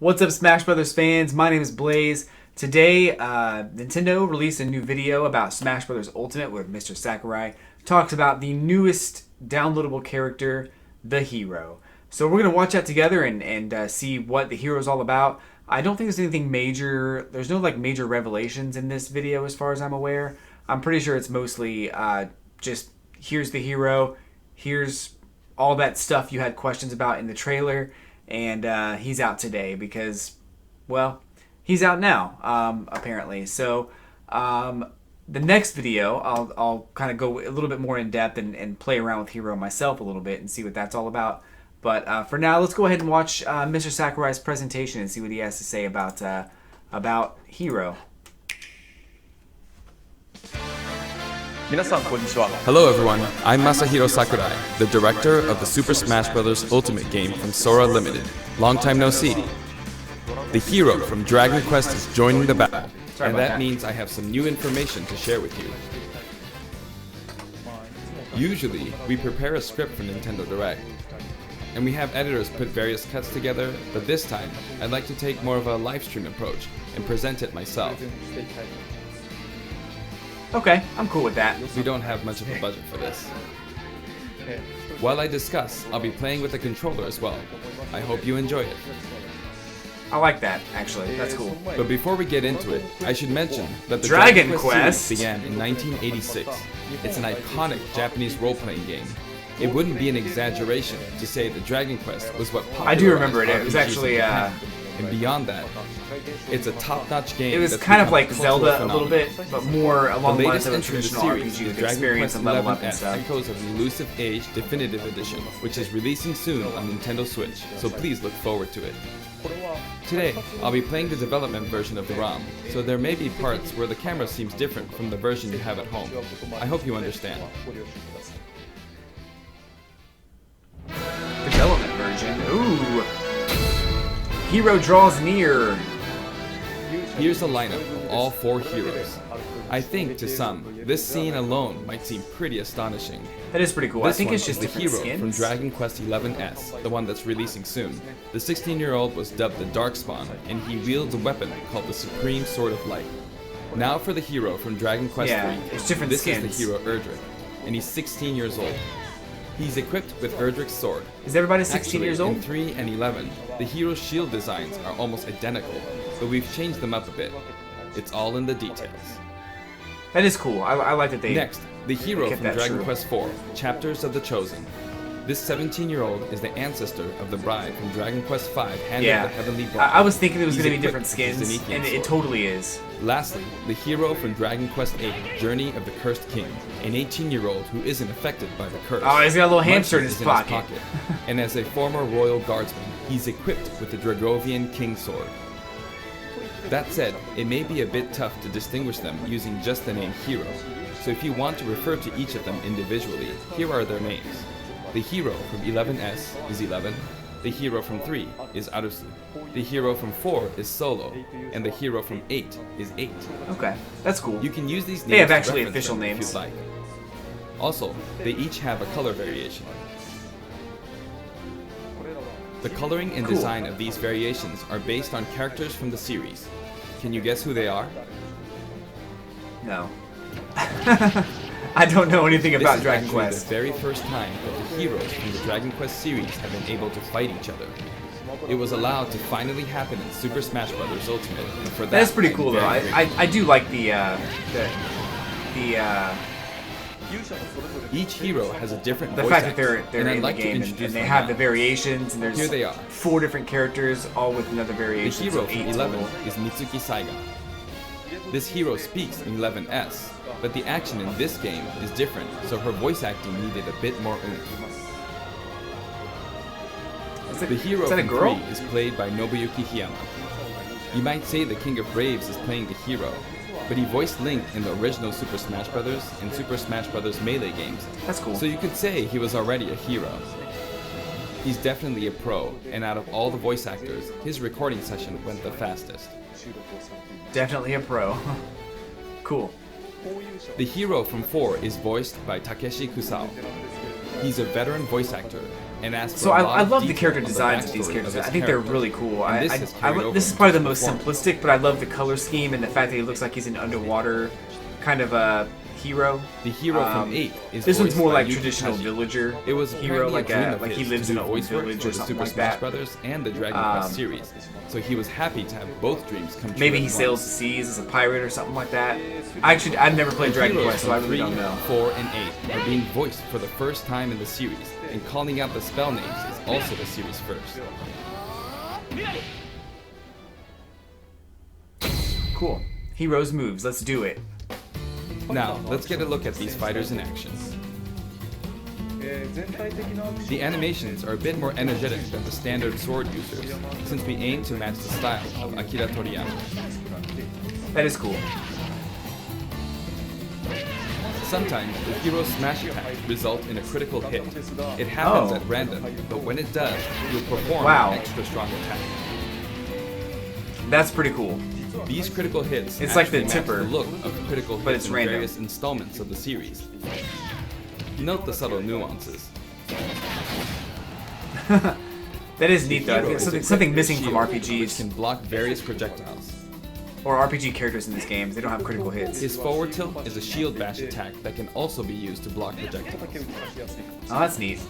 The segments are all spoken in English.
What's up, Smash Brothers fans? My name is Blaze. Today, Nintendo released a new video about Smash Brothers Ultimate where Mr. Sakurai talks about the newest downloadable character, the hero. So we're going to watch that together and see what the hero is all about. I don't think there's anything major. There's no major revelations in this video as far as I'm aware. I'm pretty sure it's mostly just here's the hero, here's all that stuff you had questions about in the trailer, and he's out today because, well, he's out now, apparently. So the next video, I'll kind of go a little bit more in depth and play around with Hero myself a little bit and see what that's all about. But for now, let's go ahead and watch Mr. Sakurai's presentation and see what he has to say about Hero. Hello everyone, I'm Masahiro Sakurai, the director of the Super Smash Bros. Ultimate game from Sora Limited. Long time no see. The hero from Dragon Quest is joining the battle, and that means I have some new information to share with you. Usually, we prepare a script for Nintendo Direct, and we have editors put various cuts together, but this time, I'd like to take more of a live stream approach and present it myself. Okay, I'm cool with that. We don't have much of a budget for this. While I discuss, I'll be playing with the controller as well. I hope you enjoy it. I like that, actually. That's cool. But before we get into it, I should mention that the Dragon Quest Quest series began in 1986. It's an iconic Japanese role-playing game. It wouldn't be an exaggeration to say that Dragon Quest was what popularized I do remember it. It was RPGs actually, in Japan. And beyond that, it's a top-notch game. It was that's kind of become like a cultural Zelda a little phenomenon. bit, but more along the lines of a latest entry in the traditional series RPG is with Dragon experience Quest and level up and 11S stuff. echoes of the Elusive Age Definitive Edition, which is releasing soon on Nintendo Switch, so please look forward to it. Today, I'll be playing the development version of the ROM, so there may be parts where the camera seems different from the version you have at home. I hope you understand. Development version. Ooh. Hero draws near. Here's a lineup of all 4 heroes. I think, to some, this scene alone might seem pretty astonishing. That is pretty cool. This I think one it's just is the different hero skins. from Dragon Quest XI's, the one that's releasing soon. The 16-year-old was dubbed the Darkspawn, and he wields a weapon called the Supreme Sword of Light. Now for the hero from Dragon Quest III. It's different This skins. is the hero Erdrick, and he's 16 years old. He's equipped with Erdrick's sword. Is everybody 16 years old? In 3 and 11, the hero's shield designs are almost identical, but we've changed them up a bit. It's all in the details. That is cool. I like that they. Next, the hero kept from that Dragon true. Quest IV, Chapters of the Chosen. This 17-year-old is the ancestor of the bride from Dragon Quest V, Hand Yeah. of the Heavenly Bride. I was thinking it was He's going to be equipped different with the skins, Zenithian and it sword. totally is. Lastly, the hero from Dragon Quest VIII, Journey of the Cursed King, an 18-year-old who isn't affected by the curse. Oh, he's got a little hamster in Munchkin his is pocket. And as a former royal guardsman, he's equipped with the Dragovian King Sword. That said, it may be a bit tough to distinguish them using just the name hero. So if you want to refer to each of them individually, here are their names. The hero from 11S is 11, the hero from 3 is Arusu, the hero from 4 is Solo, and the hero from 8 is 8. Okay, that's cool. You can use these names They have to actually reference official them if names. you'd like. Also, they each have a color variation. The coloring and Cool. design of these variations are based on characters from the series. Can you guess who they are? No. I don't know anything This about is Dragon actually Quest. the very first time that the heroes from the Dragon Quest series have been able to fight each other. It was allowed to finally happen in Super Smash Bros. Ultimate, and for that, That's pretty I'm cool, though. very grateful. I do like the Each hero has a different the voice fact that actor, they're and I'd in like the to game introduce and they them have now. the variations, and there's Here they are. 4 different characters, all with another The variation. hero so from 8 11 total. is Mitsuki Saiga. This hero speaks in 11S, but the action in this game is different, so her voice acting needed a bit more oomph. The hero is that a from girl? 3 is played by Nobuyuki Hiyama. You might say the King of Braves is playing the hero, but he voiced Link in the original Super Smash Bros. And Super Smash Bros. Melee games, That's cool. so you could say he was already a hero. He's definitely a pro, and out of all the voice actors, his recording session went the fastest. Definitely a pro. Cool. The hero from 4 is voiced by Takeshi Kusao. He's a veteran voice actor and asked for So a lot I of love the detail character on the designs of these backstory characters. his I think they're character. really cool. And this has carried over This is into probably the his most performance. simplistic, but I love the color scheme and the fact that he looks like he's an underwater kind of a hero. The hero from 8 is This one's voiced more by like Yuki traditional Kaji. villager It was hero, apparently like a dream of he his lives to in do an old voice work village for or the something Super like Smash that. Brothers and the Dragon Quest series, so he was happy to have both dreams come true. Maybe at he sails the once. seas as a pirate or something like that. I've never played The Dragon heroes Quest, so I from really 3, don't know. 4, and 8 are being voiced for the first time in the series, and calling out the spell names is also the series' first. Cool. Heroes moves. Let's do it. Now, let's get a look at these fighters in action. The animations are a bit more energetic than the standard sword users, since we aim to match the style of Akira Toriyama. That is cool. Sometimes the hero's smash attack result in a critical hit. It happens Oh. at random, but when it does, you'll perform Wow. an extra strong attack. That's pretty cool. These critical hits It's like the actually match tipper, the look of critical but hits it's in random. various installments of the series. Note the subtle nuances. That is neat though. I Hero think is something, equipped something with missing a from shield, which RPGs can block various projectiles. or RPG characters in these games. They don't have critical hits. His forward tilt is a shield bash attack that can also be used to block projectiles. Oh, that's neat.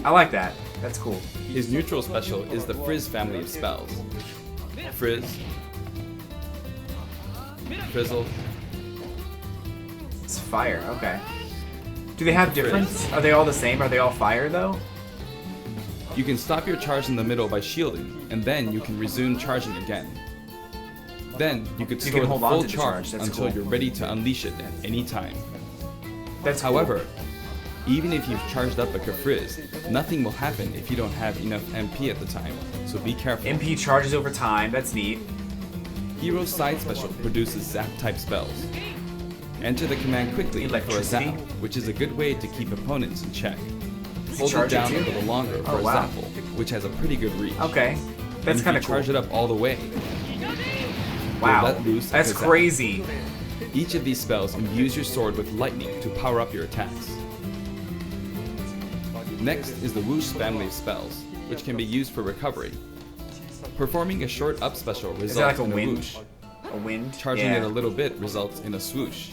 I like that. That's cool. His neutral special is the Frizz family of spells. Frizz, Frizzle, It's fire. Okay. Do they have difference? Are they all the same? Are they all fire though? You can stop your charge in the middle by shielding, and then you can resume charging again. Then you could You store can the hold on full to the charge charge, that's until cool. you're ready to unleash it at any time. That's cool. However, even if you've charged up a Kafrizz, nothing will happen if you don't have enough MP at the time, so be careful. MP charges over time. That's neat. Hero's side special produces zap-type spells. Enter the command quickly for a Electricity? zap, which is a good way to keep opponents in check. Does he Hold it charge down too? a little longer for Oh, a wow. zapple, which has a pretty good reach. Okay. And That's if kind you of cool. charge it up all the way, Wow. let loose That's a zap. crazy. Each of these spells imbues your sword with lightning to power up your attacks. Next is the Whoosh family of spells, which can be used for recovery. Performing a short up special Is that like results a in a wind? whoosh. A wind? Charging yeah. it a little bit results in a swoosh,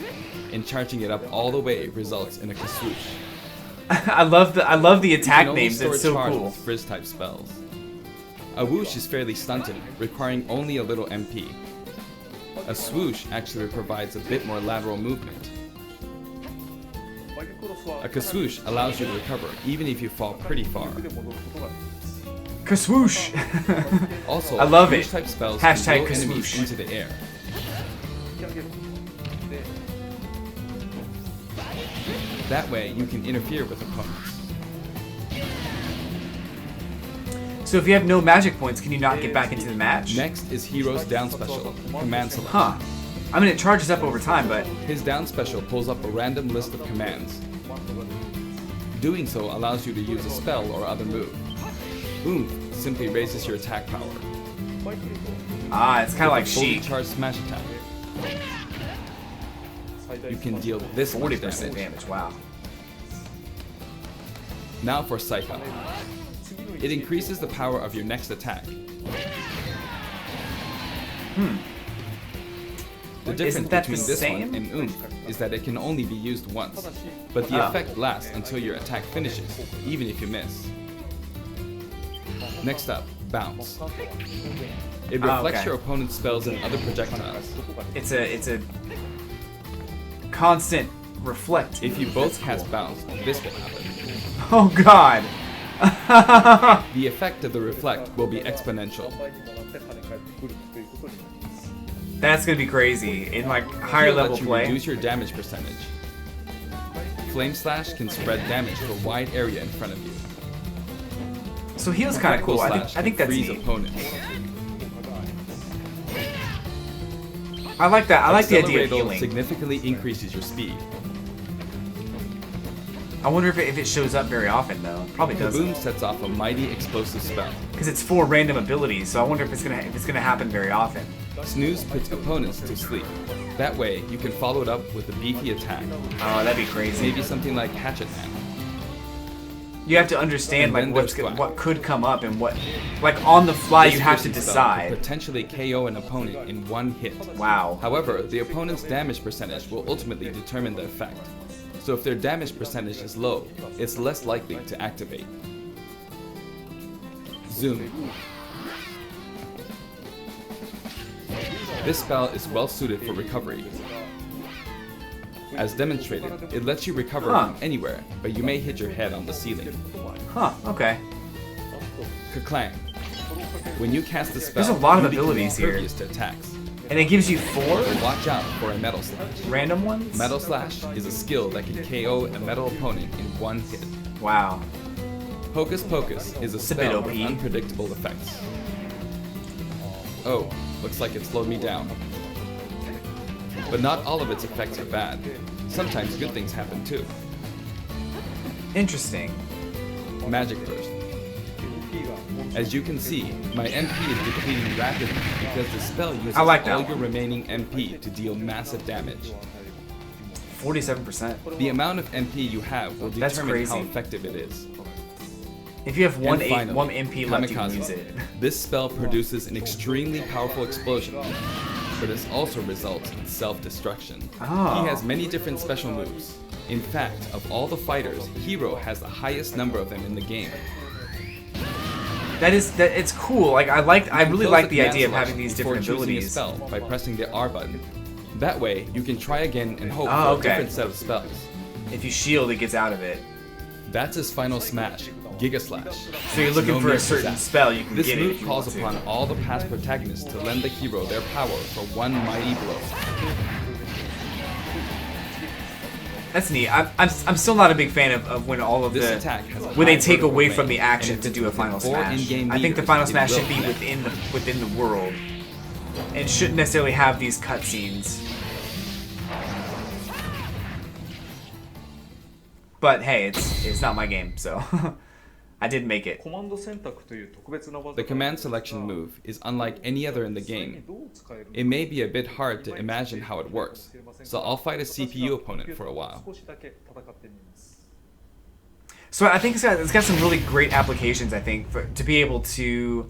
and charging it up all the way results in a kaswoosh. I love the You attack can only names. store It's so charge cool. with Frizz type spells. A whoosh is fairly stunted, requiring only a little MP. A swoosh actually provides a bit more lateral movement. A kaswoosh allows you to recover even if you fall pretty far. Kaswoosh. Also, I love it. whoosh type spells Hashtag can blow enemies kaswoosh. into the air. That way, you can interfere with opponents. So if you have no magic points, can you not get back into the match? Next is Hero's down special, Command Select. Huh. I mean, it charges up over time, but His down special pulls up a random list of commands. Doing so allows you to use a spell or other move. Oomph simply raises your attack power. it's kind of like Fully Sheik. charged smash attack. You can deal this much 40% damage. damage. Wow. Now for Psycho. It increases the power of your next attack. The difference Isn't that between the this same? one and Oomph is that it can only be used once, but the Oh. effect lasts until your attack finishes, even if you miss. Next up, Bounce. It reflects okay. your opponent's spells and other projectiles. It's a constant reflect. If you both cast Bounce, this will happen. Oh God. The effect of the reflect will be exponential. That's gonna be crazy in like higher Heal level lets you play. reduce your damage percentage. Flame Slash can spread damage to a wide area in front of you. So heal's kind of Critical cool. I Slash think can that's freeze neat. opponents. I like that. I like the idea of Accelerator healing. significantly increases your speed. I wonder if it shows up very often though. Probably The doesn't, boom sets off a mighty explosive spell. because it's 4 random abilities. So I wonder if it's gonna happen very often. Snooze puts opponents to sleep. That way, you can follow it up with a beefy attack. Oh, that'd be crazy. Maybe something like Hatchet Man. You have to understand And like then what could come up and what, like on the fly, you have to This spell could decide. potentially KO an opponent in one hit. Wow. However, the opponent's damage percentage will ultimately determine the effect. So if their damage percentage is low, it's less likely to activate. Zoom. This spell is well suited for recovery. As demonstrated, it lets you recover from anywhere, but you may hit your head on the ceiling. Huh. Okay. Kerclang. When you cast the spell, There's a lot of you become abilities here. impervious to attacks. And it gives you 4 But watch out for a Metal Slash. random ones. Metal Slash is a skill that can KO a metal opponent in one hit. Wow. Hocus Pocus is a a bit spell OP. with unpredictable effects. Oh, looks like it slowed me down. But not all of its effects are bad. Sometimes good things happen too. Interesting. Magic Burst. As you can see, my MP is depleting rapidly because the spell uses I like that all one. your remaining MP to deal massive damage. 47%. The amount of MP you have will That's determine how crazy. effective it is. If you have one And finally, one MP left, you can Kamikaze. use it. This spell produces an extremely powerful explosion, but this also results in self-destruction. Oh. He has many different special moves. In fact, of all the fighters, Hero has the highest number of them in the game. It's cool. Like I really Close like the command idea of selection having these before different choosing a abilities. spell by pressing the R button. That way, you can try again and hope Oh, for okay. a different set of spells. If you shield, it gets out of it. That's his final smash, Giga Slash. So you're looking No for a mere certain pizzazz. spell, you can This get it move if you calls want to. upon all the past protagonists to lend the hero their power for one mighty blow. That's neat. I'm still not a big fan of when all of This the attack has a when they high take vertical away from range, the action and to if do a it's final within 4 smash. in-game I think the meters, final it smash will should be connect. within the world, and shouldn't necessarily have these cutscenes. But hey, it's not my game, so I did make it. The command selection move is unlike any other in the game. It may be a bit hard to imagine how it works, so I'll fight a CPU opponent for a while. So I think it's got some really great applications. I think to be able to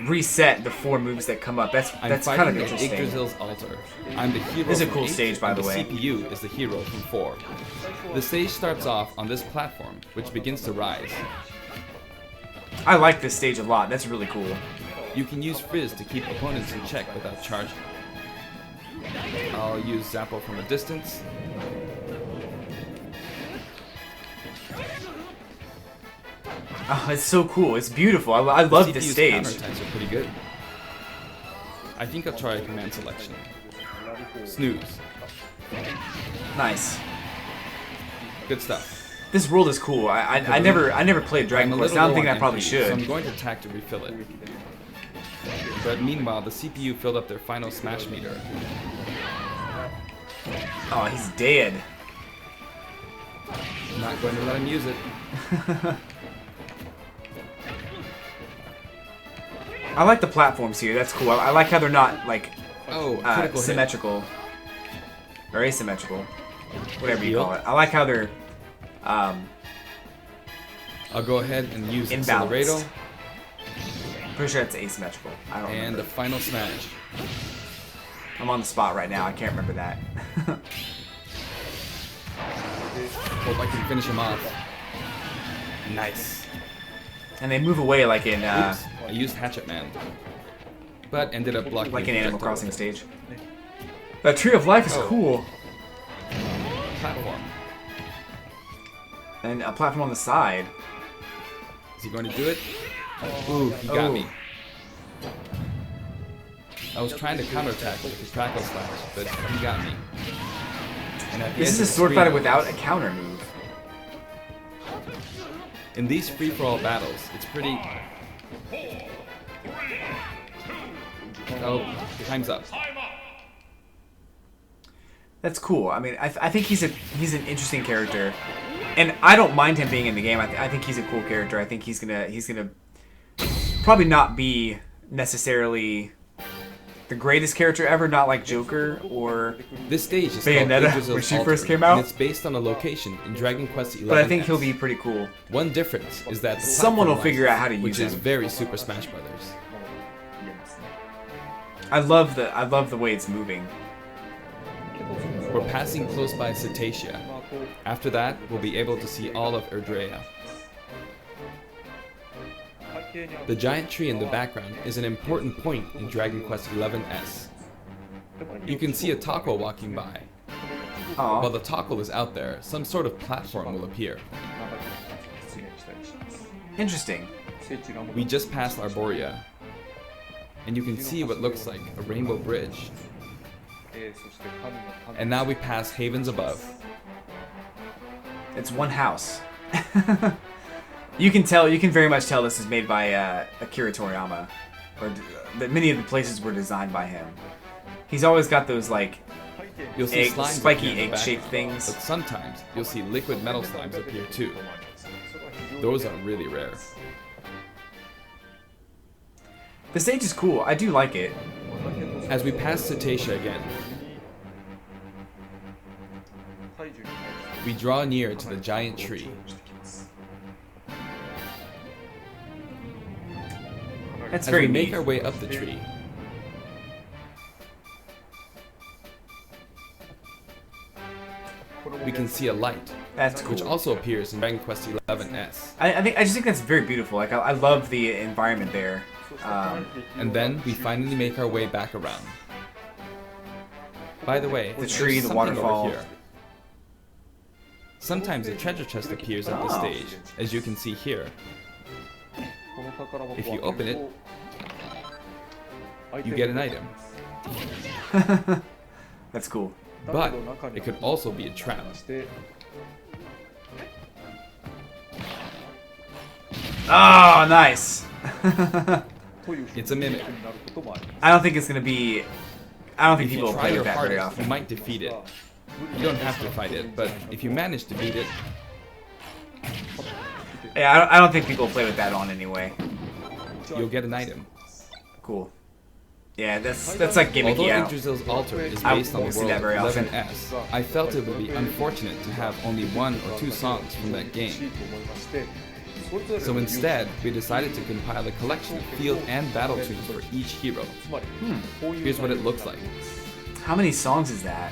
reset the 4 moves that come up. That's I'm kind of fighting at interesting. Yggdrasil's altar. I'm the hero This is a from cool 8, stage, by and the way. CPU is the hero from 4. The stage starts off on this platform, which begins to rise. I like this stage a lot. That's really cool. You can use Frizz to keep opponents in check without charging. I'll use Zappo from a distance. Oh, it's so cool. It's beautiful. I love this CPU's stage. counterattacks are pretty good. I think I'll try a command selection. Snooze. Nice. Good stuff. This world is cool. I never played Dragon I'm a Quest. little I don't low think on I probably MP, should. So I'm going to attack to refill it. But meanwhile, the CPU filled up their final smash meter. Oh, he's dead. Not going to let him use it. I like the platforms here. That's cool. I like how they're not like Oh, critical hit. symmetrical or asymmetrical, whatever you Heal. call it. I like how they're I'll go ahead and use imbalanced. Accelerato Pretty sure it's asymmetrical. I don't and remember. the final smash. I'm on the spot right now. I can't remember that. Hope I can finish him off. Nice. And they move away like in Oops, I used Hatchet Man, but ended up blocking like a in Animal projectile Crossing with it. stage. That Tree of Life is Oh. cool. Platform. And a platform on the side. Is he going to do it? Ooh, he got Oh. me. I was trying to counterattack with the Crackle Slash, but he got me. And at the This edge is a of the sword screen, fighter without a counter move. In these free-for-all battles, it's pretty... Oh, time's up. That's cool. I mean, I think he's an interesting character, and I don't mind him being in the game. I think he's a cool character. I think he's gonna probably not be necessarily the greatest character ever, not like Joker or This stage is Bayonetta, called Yggdrasil's when she Altar, first came out. and it's based on a location in Dragon Quest XI. but I think he'll be pretty cool. One difference is that the Someone will platform figure out how to license, use which is him. very Super Smash Brothers. I love the way it's moving. We're passing close by Cetacea. After that, we'll be able to see all of Erdrea. The giant tree in the background is an important point in Dragon Quest XI's. You can see a taco walking by. Aw. While the taco is out there, some sort of platform will appear. Interesting. We just passed Arborea, and you can see what looks like a rainbow bridge. And now we pass Havens Above. It's one house. You can very much tell this is made by Akira Toriyama, or that many of the places were designed by him. He's always got those like You'll see slimes spiky appear in the egg-shaped background, things. but sometimes you'll see liquid metal slimes appear too. Those are really rare. The stage is cool. I do like it. As we pass Cetacea again, we draw near to the giant tree. That's As very we make neat. our way up the tree, we can see a light, That's cool. which also appears in Dragon Quest XI's. I just think that's very beautiful. Like I love the environment there. And then we finally make our way back around. By the way, The there's tree, the something over waterfall. here. Sometimes a treasure chest appears at the Oh. stage, as you can see here. If you open it, you get an item. That's cool. But it could also be a trap. Oh, nice. It's a mimic. I don't think it's gonna be. I don't think If people you will try play your with that very hardest, you often. might defeat it. You don't have to fight it, but if you manage to beat it, Yeah, I don't think people will play with that on anyway. you'll get an item. Cool. Yeah, that's like Although gimmicky. I don't- Yggdrasil's Altar is I based on won't the see that world very of often. 11S, I felt it would be unfortunate to have only one or two songs from that game. So instead, we decided to compile a collection of field and battle tunes for each hero. Here's what it looks like. How many songs is that?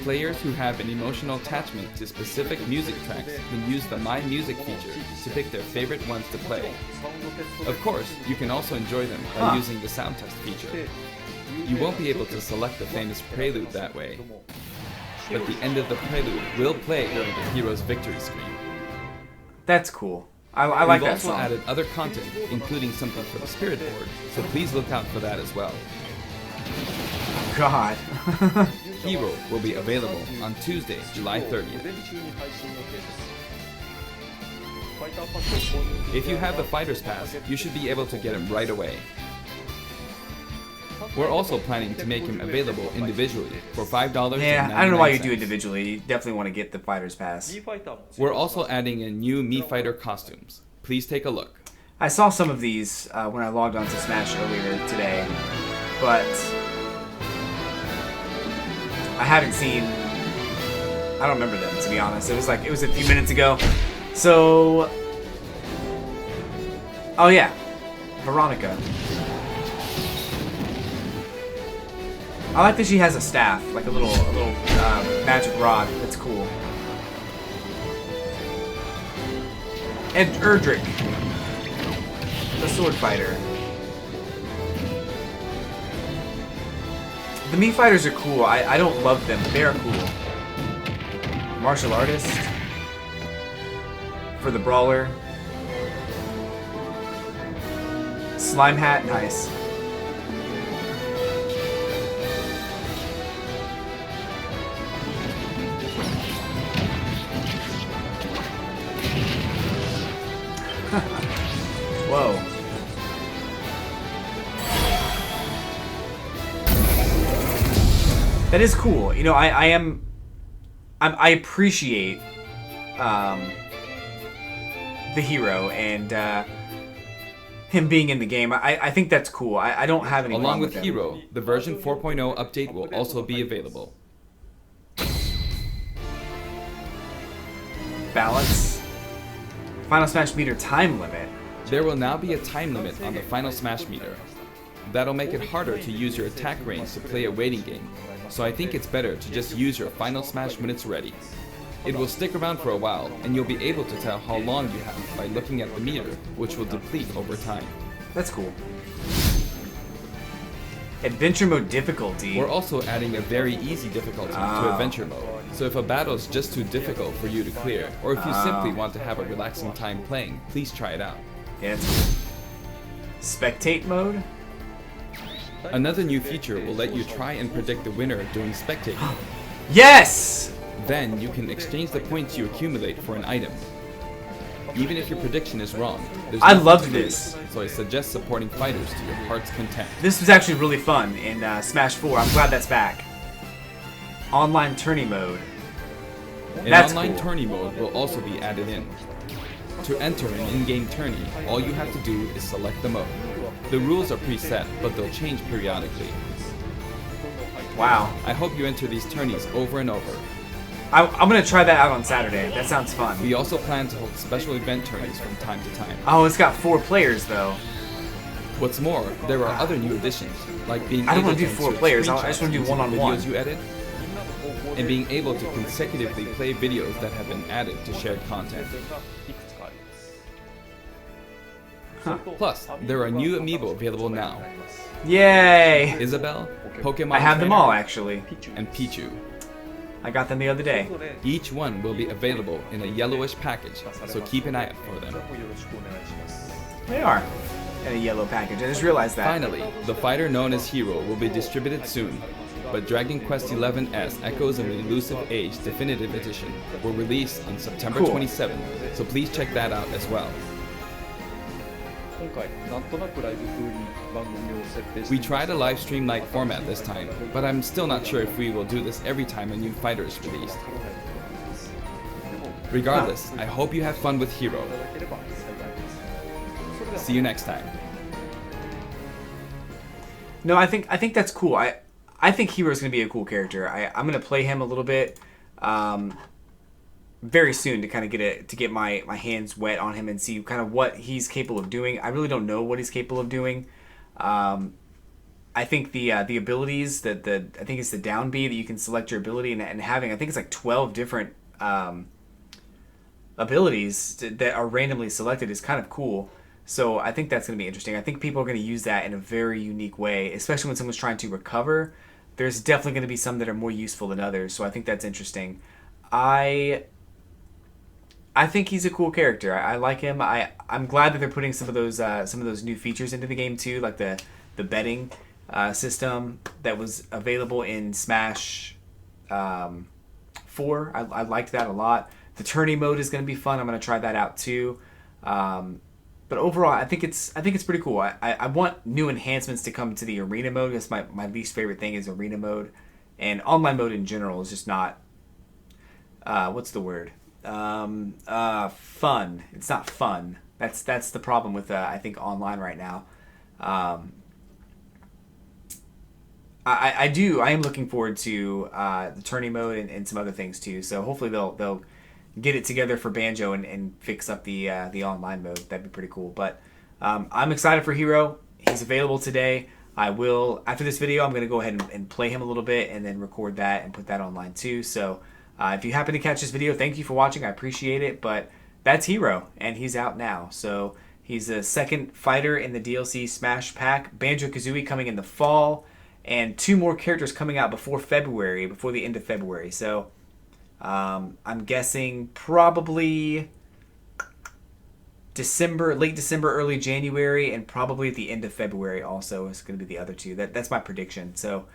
Players who have an emotional attachment to specific music tracks can use the My Music feature to pick their favorite ones to play. Of course, you can also enjoy them by using the sound test feature. You won't be able to select the famous prelude that way, but the end of the prelude will play during the hero's victory screen. That's cool. I like We've that also song. added other content, including something for the Spirit Board, so please look out for that as well. God. Hero will be available on Tuesday, July 30th. If you have the Fighter's Pass, you should be able to get him right away. We're also planning to make him available individually for $5.99. Yeah, I don't know why you do it individually. You definitely want to get the fighter's pass. We're also adding in new Mii Fighter costumes. Please take a look. I saw some of these when I logged on to Smash earlier today, but I haven't seen. I don't remember them, to be honest. It was a few minutes ago. So, oh yeah, Veronica. I like that she has a staff, like a little magic rod. That's cool. And Erdrick, the sword fighter. The Mii fighters are cool. I don't love them, but they are cool. Martial artist for the brawler. Slime hat, nice. Whoa. That is cool. You know, I appreciate the hero, and him being in the game. I think that's cool. I don't have any Along problem with him. Hero, the version 4.0 update will also be available. Balance. Final Smash meter time limit. There will now be a time limit on the Final Smash meter. That'll make it harder to use your attack range to play a waiting game, so I think it's better to just use your Final Smash when it's ready. It will stick around for a while, and you'll be able to tell how long you have by looking at the meter, which will deplete over time. That's cool. Adventure mode difficulty. We're also adding a very easy difficulty to Adventure mode, so if a battle is just too difficult for you to clear, or if you simply want to have a relaxing time playing, please try it out. Yeah, it's cool. Spectate mode? Another new feature will let you try and predict the winner during spectating. Yes! Then you can exchange the points you accumulate for an item. Even if your prediction is wrong, there's I nothing loved to this. lose, so I suggest supporting fighters to your heart's content. This was actually really fun in Smash 4. I'm glad that's back. Online tourney mode. An That's online cool. tourney mode will also be added in. To enter an in-game tourney, all you have to do is select the mode. The rules are preset, but they'll change periodically. Wow. I hope you enter these tourneys over and over. I'm going to try that out on Saturday. That sounds fun. We also plan to hold special event tourneys from time to time. Oh, it's got 4 players, though. What's more, there are other new additions, like being I don't able wanna to do 4 insert players. I just screenshots wanna do into the one-on-one. videos you edit, and being able to consecutively play videos that have been added to shared content. Plus, there are new amiibo available now. Yay! Isabelle, Pokemon I have them Trainer, all, actually. and Pichu. I got them the other day. Each one will be available in a yellowish package, so keep an eye out for them. They are. In a yellow package. I just realized that. Finally, the fighter known as Hero will be distributed soon, but Dragon Quest XI's Echoes of an Elusive Age Definitive Edition will release on September Cool. 27th, so please check that out as well. We tried a live stream-like format this time, but I'm still not sure if we will do this every time a new fighter is released. Regardless, I hope you have fun with Hero. See you next time. No, I think that's cool. I think Hero's gonna be a cool character. I'm gonna play him a little bit very soon to kind of get my hands wet on him and see kind of what he's capable of doing. I really don't know what he's capable of doing. I think the abilities that I think it's the down B that you can select your ability and having I think it's like 12 different abilities that are randomly selected is kind of cool. So I think that's going to be interesting. I think people are going to use that in a very unique way, especially when someone's trying to recover. There's definitely going to be some that are more useful than others, so I think that's interesting. I think he's a cool character. I like him. I'm glad that they're putting some of those new features into the game too, like the betting system that was available in Smash 4. I liked that a lot. The tourney mode is going to be fun. I'm going to try that out too. But overall, I think it's pretty cool. I want new enhancements to come to the arena mode. That's my least favorite thing is arena mode, and online mode in general is just not. What's the word? Fun. It's not fun. That's the problem with I think online right now. I am looking forward to the tourney mode and some other things too. So hopefully they'll get it together for Banjo and fix up the online mode. That'd be pretty cool. But I'm excited for Hero. He's available today. I will, after this video, I'm going to go ahead and play him a little bit and then record that and put that online too. So if you happen to catch this video, thank you for watching. I appreciate it. But that's Hero, and he's out now. So he's the second fighter in the DLC Smash Pack. Banjo-Kazooie coming in the fall, and 2 more characters coming out before the end of February. So I'm guessing probably late December, early January, and probably at the end of February also is going to be the other 2. That's my prediction. So,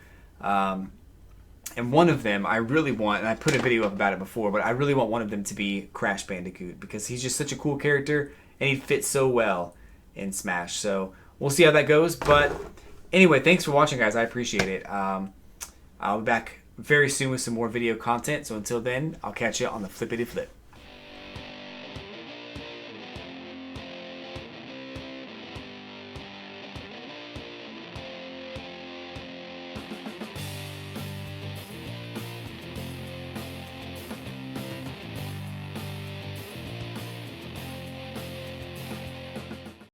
and one of them I really want, and I put a video up about it before, but I really want one of them to be Crash Bandicoot because he's just such a cool character and he'd fit so well in Smash. So we'll see how that goes. But anyway, thanks for watching, guys. I appreciate it. I'll be back very soon with some more video content. So until then, I'll catch you on the flippity flip.